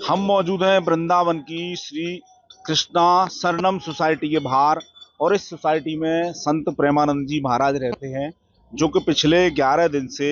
हम मौजूद हैं वृंदावन की श्री कृष्णा शरणम सोसाइटी के बाहर। और इस सोसाइटी में संत प्रेमानंद जी महाराज रहते हैं, जो कि पिछले 11 दिन से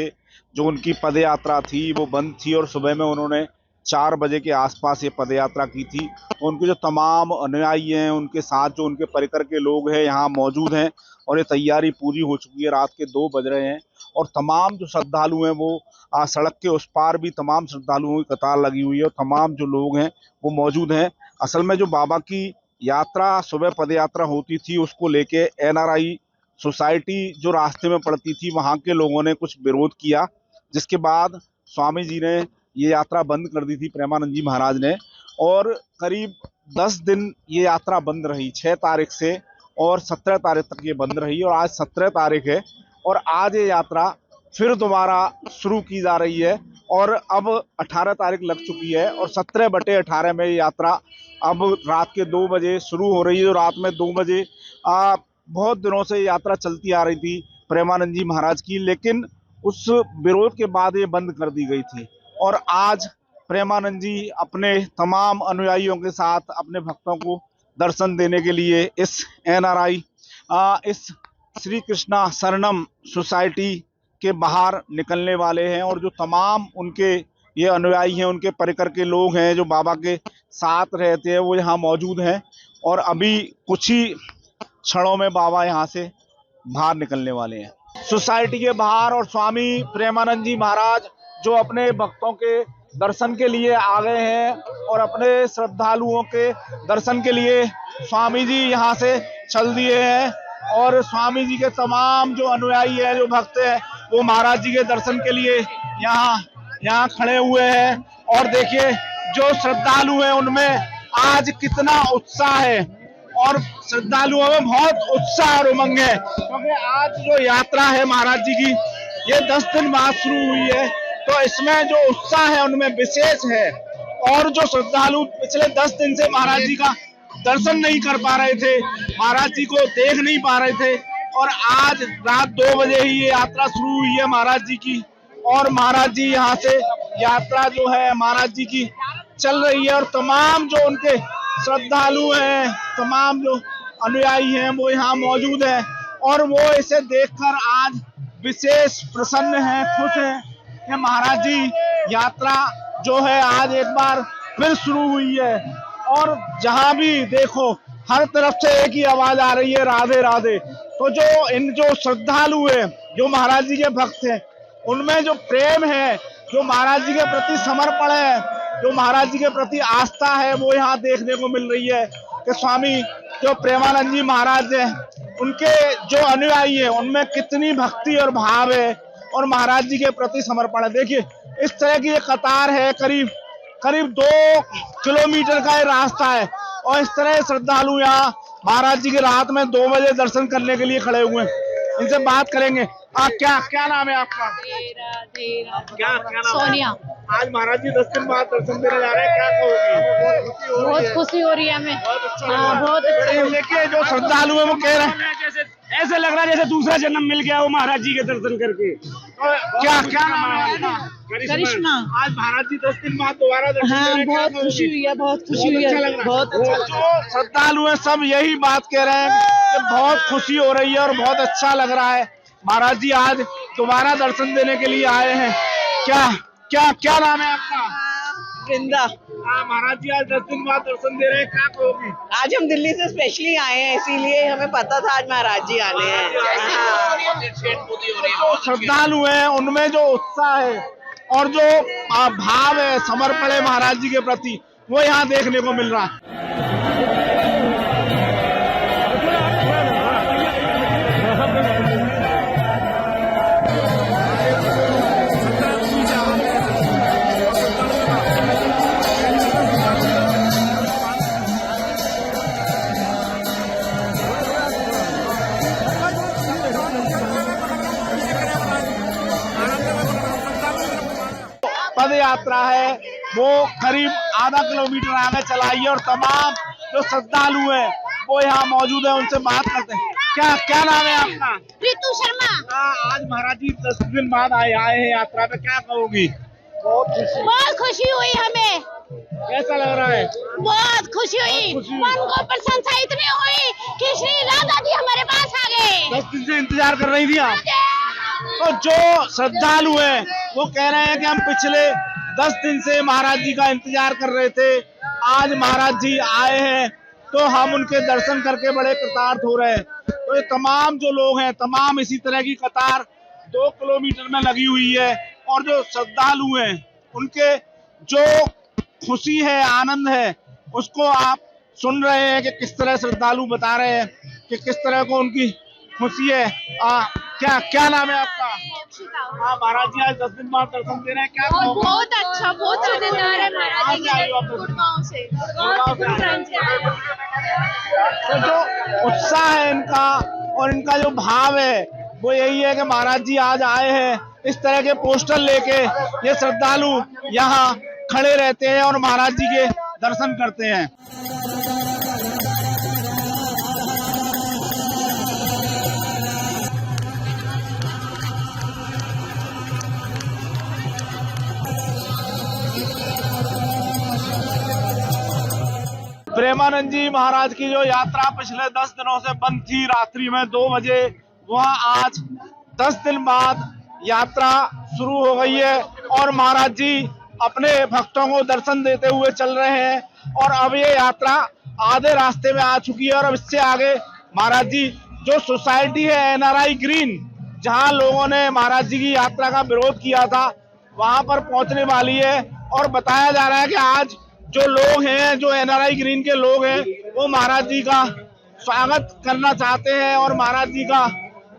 जो उनकी पद यात्रा थी वो बंद थी। और सुबह में उन्होंने 4 बजे के आसपास ये पद यात्रा की थी। तो उनके जो तमाम अनुयायी हैं, उनके साथ जो उनके परिकर के लोग हैं यहाँ मौजूद हैं। और ये तैयारी पूरी हो चुकी है, रात के 2 बज रहे हैं। और तमाम जो श्रद्धालु हैं वो सड़क के उस पार भी तमाम श्रद्धालुओं की कतार लगी हुई है और तमाम जो लोग हैं वो मौजूद हैं। असल में जो बाबा की यात्रा सुबह पद यात्रा होती थी, उसको लेके एनआरआई सोसाइटी जो रास्ते में पड़ती थी वहाँ के लोगों ने कुछ विरोध किया, जिसके बाद स्वामी जी ने ये यात्रा बंद कर दी थी, प्रेमानंद जी महाराज ने। और करीब 10 दिन ये यात्रा बंद रही, 6 तारीख से और 17 तारीख तक ये बंद रही। और आज 17 तारीख है और आज ये यात्रा फिर दोबारा शुरू की जा रही है। और अब 18 तारीख लग चुकी है और 17/18 में ये यात्रा अब रात के 2 बजे शुरू हो रही है। रात में 2 बजे बहुत दिनों से यात्रा चलती आ रही थी प्रेमानंद जी महाराज की, लेकिन उस विरोध के बाद ये बंद कर दी गई थी। और आज प्रेमानंद जी अपने तमाम अनुयायियों के साथ अपने भक्तों को दर्शन देने के लिए इस एनआरआई इस श्री कृष्णा शरणम सोसाइटी के बाहर निकलने वाले हैं। और जो तमाम उनके ये अनुयायी हैं, उनके परिकर के लोग हैं जो बाबा के साथ रहते हैं, वो यहाँ मौजूद हैं। और अभी कुछ ही क्षणों में बाबा यहाँ से बाहर निकलने वाले हैं सोसाइटी के बाहर। और स्वामी प्रेमानंद जी महाराज जो अपने भक्तों के दर्शन के लिए आ गए हैं और अपने श्रद्धालुओं के दर्शन के लिए स्वामी जी यहाँ से चल दिए हैं। और स्वामी जी के तमाम जो अनुयायी है, जो भक्त हैं, वो महाराज जी के दर्शन के लिए यहाँ खड़े हुए हैं। और देखिए जो श्रद्धालु हैं उनमें आज कितना उत्साह है और श्रद्धालुओं में बहुत उत्साह और उमंग है, क्योंकि आज जो यात्रा है महाराज जी की ये 10 दिन बाद शुरू हुई है। तो इसमें जो उत्साह है उनमें विशेष है। और जो श्रद्धालु पिछले 10 दिन से महाराज जी का दर्शन नहीं कर पा रहे थे, महाराज जी को देख नहीं पा रहे थे, और आज रात 2 बजे ही ये यात्रा शुरू हुई है महाराज जी की। और महाराज जी यहाँ से यात्रा जो है महाराज जी की चल रही है। और तमाम जो उनके श्रद्धालु हैं, तमाम जो अनुयायी हैं वो यहाँ मौजूद हैं। और वो इसे देखकर आज विशेष प्रसन्न हैं, खुश हैं कि महाराज जी यात्रा जो है आज एक बार फिर शुरू हुई है। और जहां भी देखो हर तरफ से एक ही आवाज आ रही है, राधे राधे। तो जो श्रद्धालु है, जो महाराज जी के भक्त हैं, उनमें जो प्रेम है, जो महाराज जी के प्रति समर्पण है, जो महाराज जी के प्रति आस्था है, वो यहाँ देखने को मिल रही है कि स्वामी जो प्रेमानंद जी महाराज हैं, उनके जो अनुयायी है उनमें कितनी भक्ति और भाव है और महाराज जी के प्रति समर्पण है। देखिए इस तरह की ये कतार है, करीब 2 किलोमीटर का ये रास्ता है। और इस तरह श्रद्धालु यहाँ महाराज जी के रात में 2 बजे दर्शन करने के लिए खड़े हुए हैं। इनसे बात करेंगे। क्या नाम है आपका? क्या नाम? सोनिया। आज महाराज जी 10 दिन बाद दर्शन देने जा रहे हैं, क्या कहोगे? बहुत खुशी हो रही है हमें। बहुत अच्छा। देखिए जो श्रद्धालु है वो कह रहे हैं ऐसे लग रहा है जैसे दूसरा जन्म मिल गया वो महाराज जी के दर्शन करके। क्या नाम है आपका? करिश्मा। आज महाराज जी 10 दिन बाद दोबारा दर्शन दे रहे हैं, क्या बहुत खुशी हुई है, बहुत खुशी हुई अच्छा है, लग रहा है। बहुत अच्छा। जो श्रद्धालु है सब यही बात कह रहे हैं कि बहुत खुशी हो रही है और बहुत अच्छा लग रहा है। महाराज जी आज दोबारा दर्शन देने के लिए आए हैं। क्या नाम है आपका? वृंदा। महाराज जी आज 10 दिन बाद दर्शन दे रहे हैं, क्या कहोगी? आज हम दिल्ली से स्पेशली आए हैं, इसीलिए हमें पता था आज महाराज जी आने हैं। जो श्रद्धालु हैं उनमें जो उत्साह है और जो भाव है, समर्पण है महाराज जी के प्रति, वो यहाँ देखने को मिल रहा है। पद यात्रा है वो करीब आधा किलोमीटर आगे चलाई है और तमाम जो श्रद्धालु हैं वो यहाँ मौजूद है, उनसे बात करते हैं। क्या नाम है आपका? प्रीतु शर्मा। आज महाराज जी 10 दिन बाद आए हैं यात्रा पे, क्या कहोगी? बहुत खुशी हुई हमें। कैसा लग रहा है? बहुत खुशी हुई, मन को प्रसन्नता इतनी हुई कि श्री राधा जी हमारे पास आ गए। 10 दिन से इंतजार कर रही थी आप? तो जो श्रद्धालु हैं वो कह रहे हैं कि हम पिछले 10 दिन से महाराज जी का इंतजार कर रहे थे, आज महाराज जी आए हैं तो हम उनके दर्शन करके बड़े कृतार्थ हो रहे हैं। तो ये तमाम जो लोग हैं, तमाम इसी तरह की कतार 2 किलोमीटर में लगी हुई है और जो श्रद्धालु हैं उनके जो खुशी है, आनंद है, उसको आप सुन रहे हैं कि किस तरह श्रद्धालु बता रहे हैं कि किस तरह को उनकी खुशी है। क्या नाम है आपका? हाँ, महाराज जी आज 10 दिन बाद दर्शन दे रहे हैं, क्या कहोगे? बहुत अच्छा, बहुत सुंदर है महाराज जी के गुड़गांव से। तो जो उत्साह है इनका और इनका जो भाव है वो यही है कि महाराज जी आज आए हैं। इस तरह के पोस्टर लेके ये श्रद्धालु यहाँ खड़े रहते हैं और महाराज जी के दर्शन करते हैं। प्रेमानंद जी महाराज की जो यात्रा पिछले 10 दिनों से बंद थी, रात्रि में 2 बजे, वह आज 10 दिन बाद यात्रा शुरू हो गई है और महाराज जी अपने भक्तों को दर्शन देते हुए चल रहे हैं और अब ये यात्रा आधे रास्ते में आ चुकी है और अब इससे आगे महाराज जी जो सोसाइटी है एनआरआई ग्रीन, जहां लोगों ने महाराज जी की यात्रा का विरोध किया था, वहां पर पहुंचने वाली है। और बताया जा रहा है कि आज जो लोग हैं, जो एनआरआई ग्रीन के लोग हैं, वो महाराज जी का स्वागत करना चाहते हैं और महाराज जी का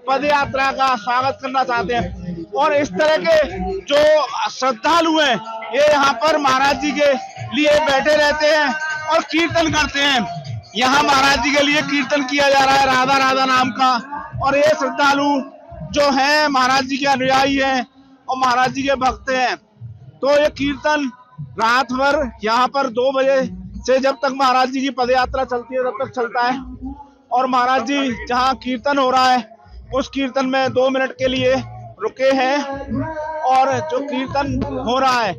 पद यात्रा का स्वागत करना चाहते हैं। और इस तरह के जो श्रद्धालु हैं ये यहाँ पर महाराज जी के लिए बैठे रहते हैं और कीर्तन करते हैं। यहाँ महाराज जी के लिए कीर्तन किया जा रहा है राधा राधा नाम का, और ये श्रद्धालु जो हैं महाराज जी के अनुयायी हैं और महाराज जी के भक्त हैं। तो ये कीर्तन रात भर यहाँ पर 2 बजे से जब तक महाराज जी की पद यात्रा चलती है तब तक चलता है। और महाराज जी जहाँ कीर्तन हो रहा है उस कीर्तन में 2 मिनट के लिए रुके हैं और जो कीर्तन हो रहा है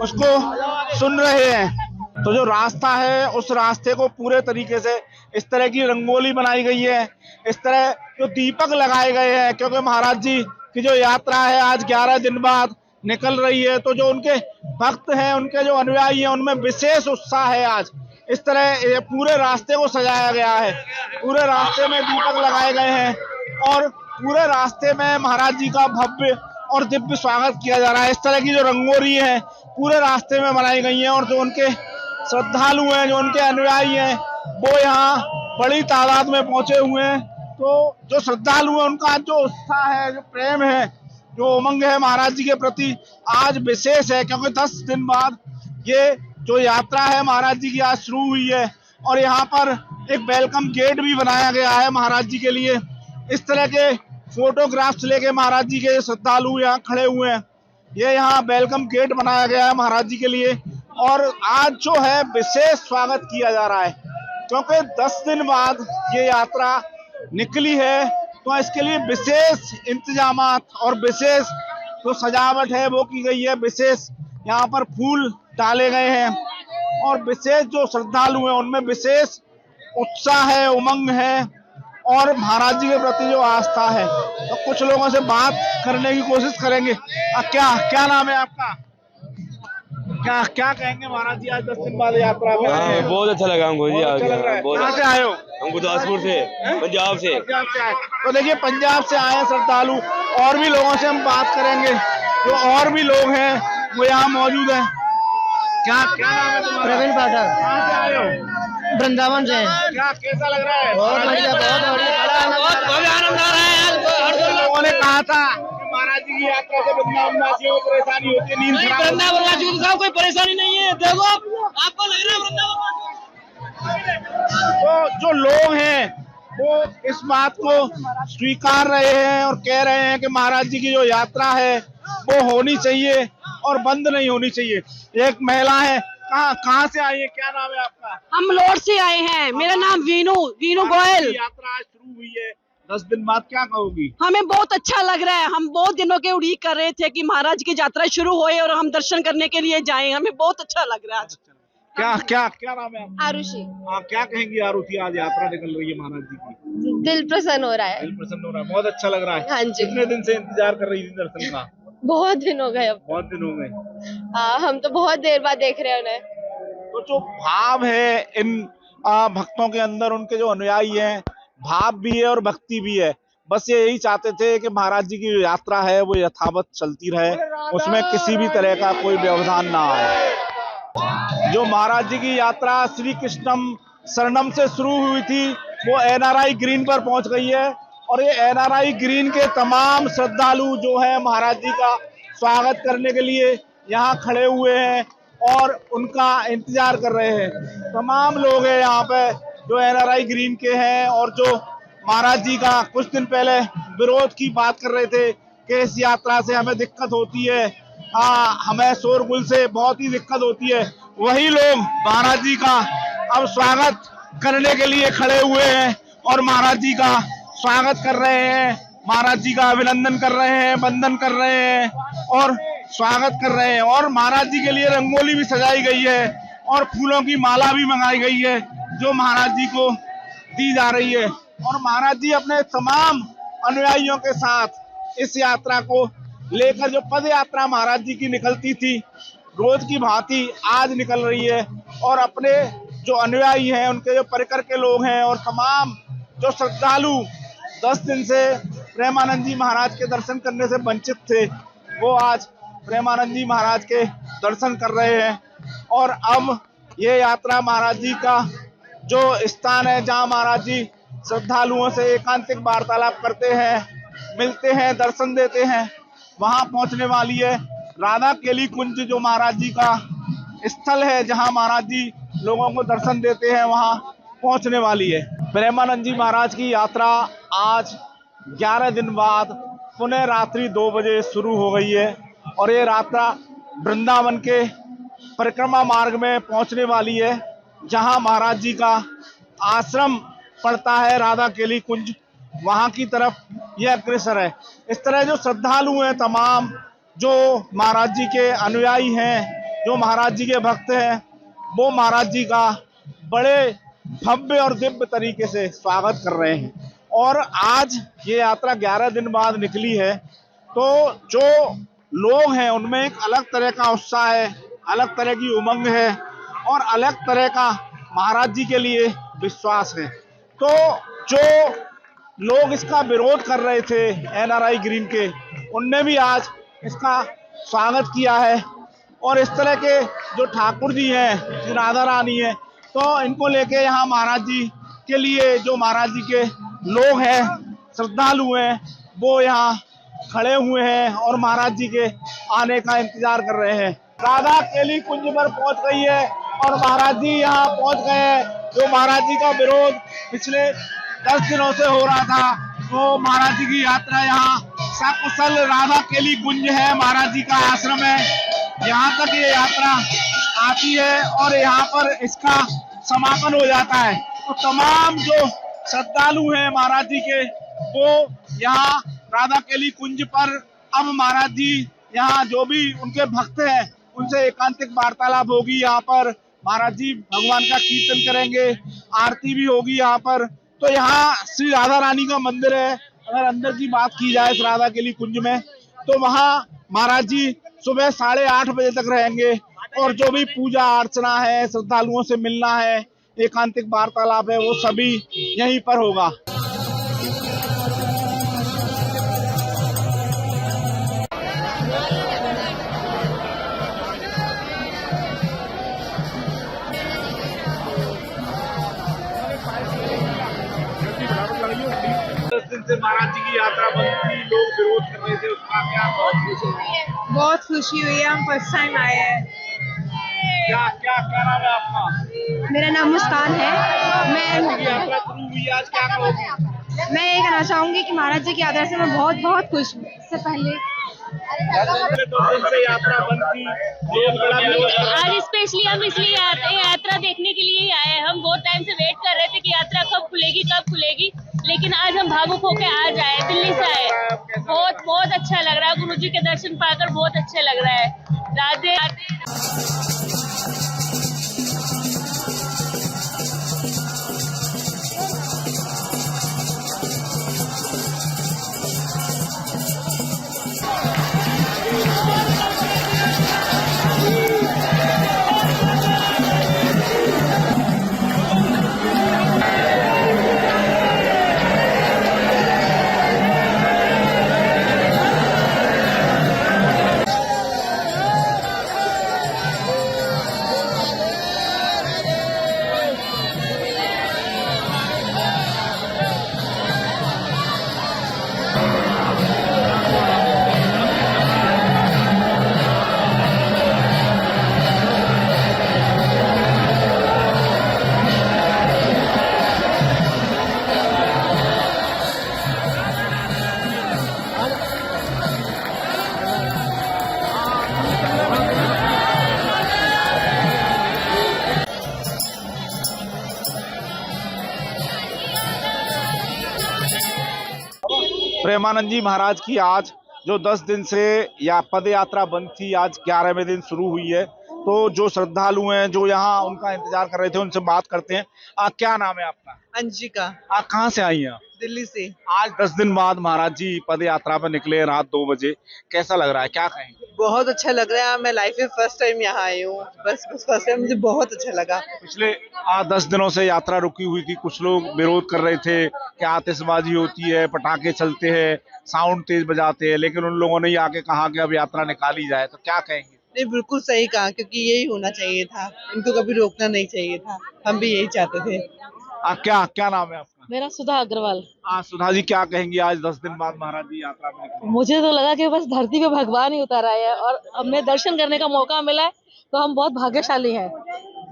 उसको सुन रहे हैं। तो जो रास्ता है उस रास्ते को पूरे तरीके से इस तरह की रंगोली बनाई गई है, इस तरह जो दीपक लगाए गए हैं, क्योंकि महाराज जी की जो यात्रा है आज 11 दिन बाद निकल रही है। तो जो उनके भक्त हैं, उनके जो अनुयायी हैं, उनमें विशेष उत्साह है। आज इस तरह ये पूरे रास्ते को सजाया गया है, पूरे रास्ते में दीपक लगाए गए हैं और पूरे रास्ते में महाराज जी का भव्य और दिव्य स्वागत किया जा रहा है। इस तरह की जो रंगोली है पूरे रास्ते में बनाई गई है और जो उनके श्रद्धालु हैं, जो उनके अनुयायी हैं, वो यहाँ बड़ी तादाद में पहुंचे हुए हैं। तो जो श्रद्धालु हैं उनका जो उत्साह है, जो प्रेम है, जो उमंग है महाराज जी के प्रति आज विशेष है, क्योंकि 10 दिन बाद ये जो यात्रा है महाराज जी की आज शुरू हुई है। और यहाँ पर एक वेलकम गेट भी बनाया गया है महाराज जी के लिए। इस तरह के फोटोग्राफ्स लेके महाराज जी के श्रद्धालु यहाँ खड़े हुए हैं। ये यहाँ वेलकम गेट बनाया गया है महाराज जी के लिए और आज जो है विशेष स्वागत किया जा रहा है, क्योंकि 10 दिन बाद ये यात्रा निकली है। तो इसके लिए विशेष इंतजामात और विशेष जो सजावट है वो की गई है। विशेष यहाँ पर फूल डाले गए हैं और विशेष जो श्रद्धालु हैं उनमें विशेष उत्साह है, उमंग है और महाराज जी के प्रति जो आस्था है। तो कुछ लोगों से बात करने की कोशिश करेंगे। क्या नाम है आपका? क्या कहेंगे महाराज जी आज 10 दिन बाद यात्रा में आए हैं? बहुत अच्छा लगा हमको जी। कहाँ से आए हो? हम गुरदासपुर से, पंजाब से आए। तो देखिए पंजाब से आए हैं श्रद्धालु। और भी लोगों से हम बात करेंगे, जो और भी लोग हैं वो यहाँ मौजूद हैं। क्या नाम है तुम्हारा? प्रवीण पाठक। कहाँ से आए हो? वृंदावन से। क्या कैसा लग रहा है? बहुत बढ़िया, बहुत आनंद आ रहा है। लोगों ने कहा था कि महाराज जी की यात्रा से वृंदावन वासियों को परेशानी होती है, नींद खराब होती है। वृंदावन वासियों को कोई परेशानी नहीं है। देखो आपको लग रहा है वृंदावन। तो जो लोग हैं वो इस बात को स्वीकार रहे हैं और कह रहे हैं कि महाराज जी की जो यात्रा है वो होनी चाहिए और बंद नहीं होनी चाहिए। एक महिला है, कहाँ से आई है? क्या नाम है आपका? हम लोड से आए हैं। मेरा नाम वीनू गोयल। यात्रा आज शुरू हुई है, 10 दिन बाद क्या कहोगी? हमें बहुत अच्छा लग रहा है। हम बहुत दिनों के उड़ीक कर रहे थे कि महाराज की यात्रा शुरू होए और हम दर्शन करने के लिए जाएं। हमें बहुत अच्छा लग रहा है आज। क्या क्या क्या नाम है आपका? आरुषि, आप क्या कहेंगी आरुषि, आज यात्रा निकल रही है महाराज जी की? दिल प्रसन्न हो रहा है। दिल प्रसन्न हो रहा है, बहुत अच्छा लग रहा है। हाँ जी। कितने दिन से इंतजार कर रही थी दर्शन का? बहुत दिन हो गए अब। बहुत दिन हो गए। हम तो बहुत देर बाद देख रहे हैं उन्हें। तो जो भाव है इन भक्तों के अंदर, उनके जो अनुयायी हैं, भाव भी है और भक्ति भी है। बस ये यही चाहते थे कि महाराज जी की जो यात्रा है वो यथावत चलती रहे, उसमें किसी भी तरह का कोई व्यवधान ना आए। जो महाराज जी की यात्रा श्री कृष्णम शरणम से शुरू हुई थी वो NRI ग्रीन पर पहुंच गई है और ये NRI ग्रीन के तमाम श्रद्धालु जो है महाराज जी का स्वागत करने के लिए यहाँ खड़े हुए हैं और उनका इंतजार कर रहे हैं। तमाम लोग हैं यहाँ पे जो NRI ग्रीन के हैं और जो महाराज जी का कुछ दिन पहले विरोध की बात कर रहे थे कि इस यात्रा से हमें दिक्कत होती है, हमें शोरगुल से बहुत ही दिक्कत होती है, वही लोग महाराज जी का अब स्वागत करने के लिए खड़े हुए हैं और महाराज जी का स्वागत कर रहे हैं, महाराज जी का अभिनंदन कर रहे हैं, वंदन कर रहे हैं और स्वागत कर रहे हैं। और महाराज जी के लिए रंगोली भी सजाई गई है और फूलों की माला भी मंगाई गई है जो महाराज जी को दी जा रही है। और महाराज जी अपने तमाम अनुयायियों के साथ इस यात्रा को लेकर, जो पद यात्रा महाराज जी की निकलती थी रोज की भांति आज निकल रही है, और अपने जो अनुयायी हैं, उनके जो परिकर के लोग हैं और तमाम जो श्रद्धालु 10 दिन से प्रेमानंद जी महाराज के दर्शन करने से वंचित थे, वो आज प्रेमानंद जी महाराज के दर्शन कर रहे हैं। और अब ये यात्रा महाराज जी का जो स्थान है जहाँ महाराज जी श्रद्धालुओं से एकांतिक वार्तालाप करते हैं, मिलते हैं, दर्शन देते हैं, वहां पहुंचने वाली है। राधा केली कुंज जो महाराज जी का स्थल है जहां महाराज जी लोगों को दर्शन देते हैं, वहां पहुंचने वाली है। प्रेमानंद जी महाराज की यात्रा आज 11 दिन बाद पुनः रात्रि 2 बजे शुरू हो गई है और ये यात्रा वृंदावन के परिक्रमा मार्ग में पहुंचने वाली है जहां महाराज जी का आश्रम पड़ता है राधा केली कुंज, वहां की तरफ यह अग्रसर है। इस तरह जो श्रद्धालु हैं, तमाम जो महाराज जी के अनुयायी हैं, जो महाराज जी के भक्त हैं, वो महाराज जी का बड़े भव्य और दिव्य तरीके से स्वागत कर रहे हैं। और आज ये यात्रा 11 दिन बाद निकली है, तो जो लोग हैं उनमें एक अलग तरह का उत्साह है, अलग तरह की उमंग है और अलग तरह का महाराज जी के लिए विश्वास है। तो जो लोग इसका विरोध कर रहे थे NRI ग्रीन के, उनने भी आज इसका स्वागत किया है। और इस तरह के जो ठाकुर जी हैं, राधा रानी है, तो इनको लेके यहाँ महाराज जी के लिए जो महाराज जी के लोग हैं, श्रद्धालु हैं, वो यहाँ खड़े हुए हैं और महाराज जी के आने का इंतजार कर रहे हैं। राधा केली कुंज पर पहुंच गई है और महाराज जी यहाँ पहुंच गए हैं। जो महाराज जी का विरोध पिछले 10 दिनों से हो रहा था, तो महाराज जी की यात्रा यहाँ सकुशल राधा केली कुंज है, महाराज जी का आश्रम है, यहाँ तक ये यात्रा आती है और यहाँ पर इसका समापन हो जाता है। तो तमाम जो श्रद्धालु हैं महाराज जी के, वो यहाँ राधा केली कुंज पर अब महाराज जी यहाँ जो भी उनके भक्त हैं उनसे एकांतिक वार्तालाप होगी। यहाँ पर महाराज जी भगवान का कीर्तन करेंगे, आरती भी होगी यहाँ पर। तो यहाँ श्री राधा रानी का मंदिर है। अगर अंदर की बात की जाए इस राधा केली कुंज में, तो वहाँ महाराज जी सुबह 8:30 बजे तक रहेंगे और जो भी पूजा अर्चना है, श्रद्धालुओं से मिलना है, एकांतिक वार्तालाप है, वो सभी यहीं पर होगा। से महाराज जी की यात्रा बंद थी, लोग विरोध कर रहे थे, उसका क्या? बहुत खुशी हुई है, हम फर्स्ट टाइम आए हैं। क्या क्या क्या नाम है आपका? मेरा नाम मुस्कान है। यात्रा शुरू हुई आज, क्या कहोगे? मैं ये कहना चाहूंगी कि महाराज जी की यात्रा से मैं बहुत खुश हूँ। इससे पहले 2 दिन से यात्रा बंद थी, लोग बड़ा विरोध कर रहे थे। आज स्पेशली हम इसलिए आते हैं, यात्रा देखने के लिए ही आए हैं। हम बहुत टाइम से वेट कर रहे थे कि यात्रा कब खुलेगी, लेकिन लेकिन आज हम भावुक होके आज आए, दिल्ली से आए। बहुत बहुत अच्छा लग रहा है, गुरुजी के दर्शन पाकर बहुत अच्छा लग रहा है। राधे राधे। प्रेमानंद जी महाराज की आज जो 10 दिन से या पद यात्रा बंद थी, आज 11वें दिन शुरू हुई है। तो जो श्रद्धालु हैं जो यहाँ उनका इंतजार कर रहे थे, उनसे बात करते हैं। क्या नाम है आपका? अंशिका। आप कहाँ से आई हैं? दिल्ली से। आज 10 दिन बाद महाराज जी पद यात्रा पर निकले रात 2 बजे, कैसा लग रहा है, क्या कहेंगे? बहुत अच्छा लग रहा है, मैं लाइफ में फर्स्ट टाइम यहाँ आई हूँ। बस फर्स्ट टाइम मुझे बहुत अच्छा लगा। पिछले 10 दिनों से यात्रा रुकी हुई थी, कुछ लोग विरोध कर रहे थे कि आतिशबाजी होती है, पटाखे चलते हैं, साउंड तेज बजाते हैं, लेकिन उन लोगों ने आके कहा कि अब यात्रा निकाली जाए, तो क्या कहेंगे? नहीं, बिल्कुल सही कहा, क्योंकि यही होना चाहिए था, इनको कभी रोकना नहीं चाहिए था, हम भी यही चाहते थे। क्या नाम है आपका? मेरा सुधा अग्रवाल। सुधा जी क्या कहेंगी, आज 10 दिन बाद महाराज जी यात्रा पे निकले? मुझे तो लगा कि बस धरती पे भगवान ही उतर आए हैं और हमें दर्शन करने का मौका मिला है, तो हम बहुत भाग्यशाली हैं।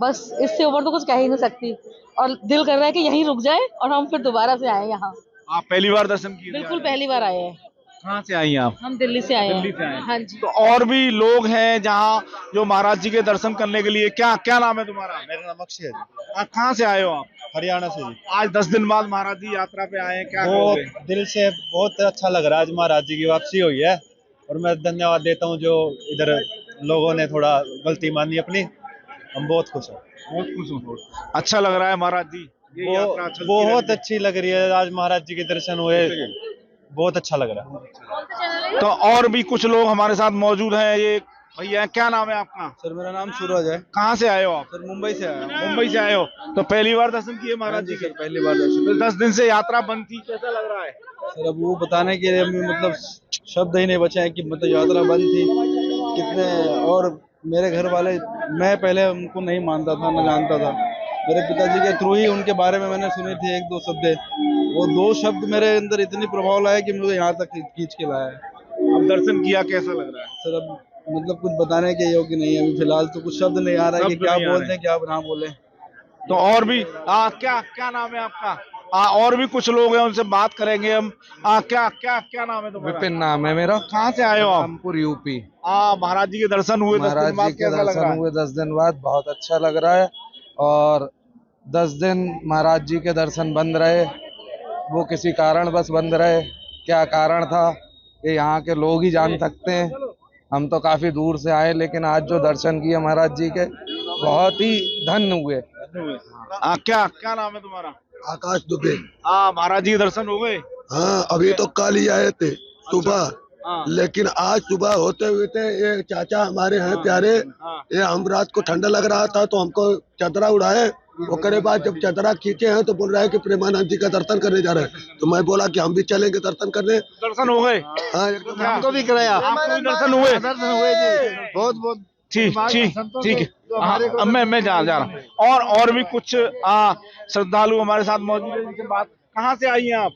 बस इससे ऊपर तो कुछ कह ही नहीं सकती, और दिल कर रहा है कि यहीं रुक जाए और हम फिर दोबारा से आए यहाँ। आप पहली बार दर्शन किए? बिल्कुल पहली बार आए हैं। कहाँ से आई हैं आप? हम दिल्ली से आए दिल्ली से आए हैं। हैं। हाँ जी। तो और भी लोग हैं जहाँ जो महाराज जी के दर्शन करने के लिए, क्या नाम है तुम्हारा? मेरा नाम अक्षय है जी। आप कहाँ से आए हो आप? हरियाणा से जी। आज 10 दिन बाद महाराज जी यात्रा पे आए हैं, क्या बहुत कहोगे? दिल से बहुत अच्छा लग रहा है, आज महाराज जी की वापसी हुई है, और मैं धन्यवाद देता हूँ जो इधर लोगों ने थोड़ा गलती मानी अपनी। हम बहुत खुश हैं। बहुत खुश हूँ। अच्छा लग रहा है महाराज जी ये यात्रा चलती बहुत रहेगी। अच्छी लग रही है, आज महाराज जी के दर्शन हुए, बहुत अच्छा लग रहा है। तो और भी कुछ लोग हमारे साथ मौजूद हैं। ये भैया, क्या नाम है आपका? सर मेरा नाम सूरज है। कहाँ से आए हो आप? सर मुंबई से आया हूँ। मुंबई से आए हो, तो पहली बार दर्शन किए महाराज जी के? पहली बार दर्शन। तो 10 दिन से यात्रा बंद थी, कैसा लग रहा है? सर अब वो बताने के लिए मतलब शब्द ही नहीं बचे हैं कि मतलब यात्रा बंद थी कितने, और मेरे घर वाले, मैं पहले उनको नहीं मानता था, न जानता था, मेरे पिताजी के थ्रू ही उनके बारे में मैंने सुने थे 1-2 शब्द। वो 2 शब्द मेरे अंदर इतनी प्रभाव लाया कि मुझे यहाँ तक खींच के लाया है। अब दर्शन किया, कैसा लग रहा है? सर अब मतलब कुछ बताने के योग्य नहीं है, अभी फिलहाल तो कुछ शब्द नहीं आ रहा है कि क्या बोल दें क्या ना बोले। तो और भी क्या नाम है आपका? और भी कुछ लोग हैं, उनसे बात करेंगे हम। क्या नाम है तुम्हारा? विपिन नाम है मेरा। कहाँ से आए हो आप? रामपुर यूपी। महाराज जी के दर्शन हुए 10 दिन बाद, कैसा लग रहा है? हुए 10 दिन बाद, बहुत अच्छा लग रहा है। और 10 दिन महाराज जी के दर्शन बंद रहे, वो किसी कारण बस बंद रहे, क्या कारण था ये यहाँ के लोग ही जान सकते हैं। हम तो काफी दूर से आए, लेकिन आज जो दर्शन किए महाराज जी के, बहुत ही धन्य हुए। क्या नाम है तुम्हारा? आकाश दुबे। महाराज जी के दर्शन हो गए? हाँ, अभी तो कल ही आए थे सुबह, लेकिन आज सुबह होते हुए थे, ये चाचा हमारे हैं प्यारे, ये हम रात को ठंडा लग रहा था तो हमको चदरा उड़ाए, उसके बाद जब चदरा खींचे हैं तो बोल रहा है कि प्रेमानंद जी का दर्शन करने जा रहे हैं, तो मैं बोला कि हम भी चलेंगे दर्शन करने। दर्शन हो गए? हाँ, हमको भी कराया। दर्शन हुए? दर्शन हुए जी, बहुत बहुत ठीक है। मैं जा रहा हूँ। और भी कुछ श्रद्धालु हमारे साथ मौजूद है, जिनसे बात। कहाँ से आई हैं आप?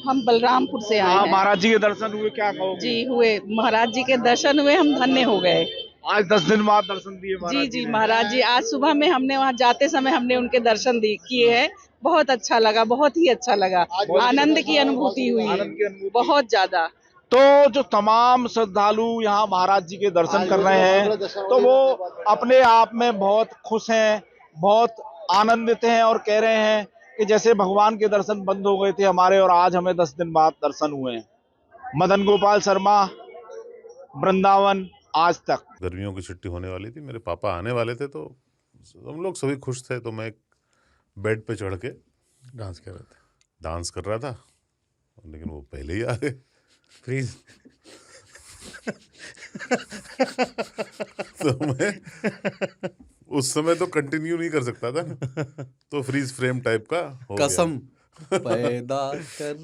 हम बलरामपुर से आए हैं। महाराज जी के दर्शन हुए, क्या कहोगे? जी हुए, महाराज जी के दर्शन हुए, हम धन्य हो गए। आज 10 दिन बाद दर्शन दिए जी महाराज जी, आज सुबह में हमने वहाँ जाते समय हमने उनके दर्शन किए हैं, बहुत अच्छा लगा, बहुत ही अच्छा लगा, आनंद की अनुभूति हुई बहुत ज्यादा। तो जो तमाम श्रद्धालु यहाँ महाराज जी के दर्शन कर रहे हैं, तो वो अपने आप में बहुत खुश हैं, बहुत आनंदित हैं, और कह रहे हैं कि जैसे भगवान के दर्शन बंद हो गए थे हमारे और आज हमें 10 दिन बाद दर्शन हुए हैं। मदन गोपाल शर्मा, वृंदावन आज तक। गर्मियों की छुट्टी होने वाली थी, मेरे पापा आने वाले थे, तो हम लोग सभी खुश थे। तो मैं बेड पे चढ़ के डांस कर रहा था, लेकिन वो पहले ही आ गए। फ्रीज। तो मैं उस समय तो कंटिन्यू नहीं कर सकता था, तो फ्रीज फ्रेम टाइप का हो गया। कसम पैदा कर